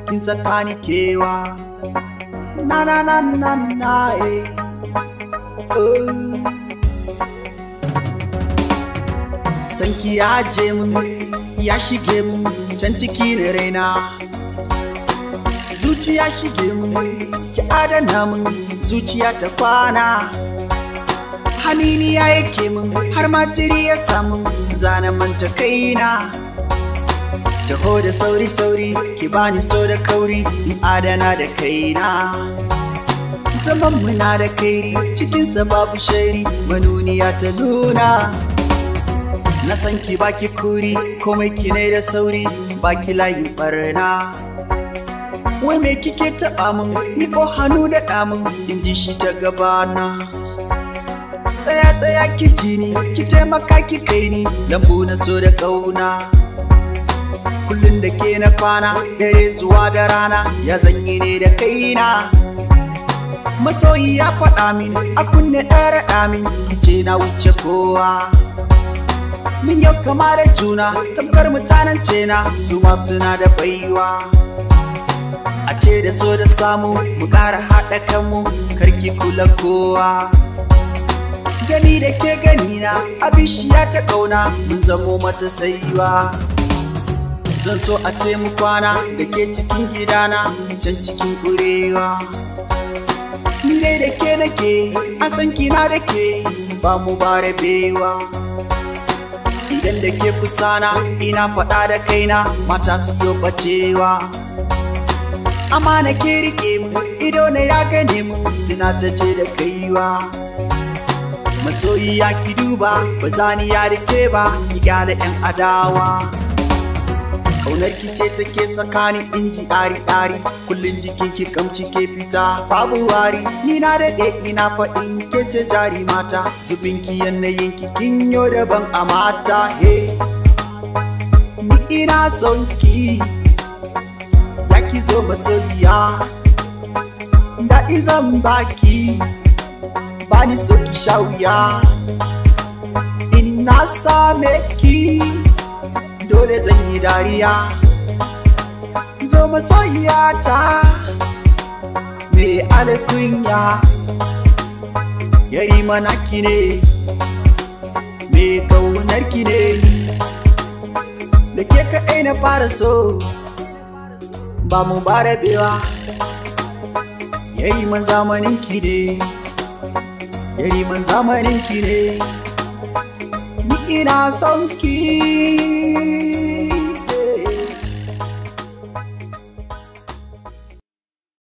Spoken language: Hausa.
kin tsakani kewa na na na na na sanki ya je mun ya shige mun can ciki na raina zuciya shige mun ki adana mun zuciya ta kwana hanini ya yake mun har ma jiri ya samu zana manta kaina taho da sauri sauri ki bani so da kauri in adana da kaina zaman muna da kairi cikinsa babu shairi manuniya ta nuna na san ki baki kuri komai ki ne da sauri baki layin barna wai me kike taɓa min ni ko hannu da ɗamin in ji shi ta gabana tsaya tsaya ki ji ni ki taimaka ki kai ni lambu na so da ƙauna kullum da ke na kwana dare zuwa da rana ya zanyi ne da kaina masoyi ya faɗa min a kunne ɗara ɗamin ki ce na wuce kowa min yau kama da juna tamkar mutanen cena su ma suna da baiwa a ce da so da samu mu ƙara haɗa kanmu karki kula kowa gani da ke gani na abishiya ta ƙauna mun zamo mata saiwa zan so a ce mu kwana da ke cikin gidana can cikin ƙurewa ni dai da ke nake a san kina da ke ba mu ba rabewa idan da ke kusana ina faɗa da kaina mata su yi bacewa amma na ke rike mu ido na ya gane mu suna ta je da kaiwa masoyi ya ki duba ba za ni ya rike ba ki gyara yan adawa kaunar ki ce take tsakanin inji ɗari kullum jikin ki kamci ke fita babu wari ni na daɗe ina faɗin ke ce jari mata zubin ki yanayin ki kinyo daban a mata he ni ina son ki ya ki zo masoyiya da izan baki bani so ki sha wuya in na same ki dole zan yi dariya zo masoyiya ta me alkunya yari mana ki ne me kaunar ki ne da ke kaɗai na fara so ba mu ba rabewa yari man zamanin ki ne yari man zamanin ki ne ni ina son ki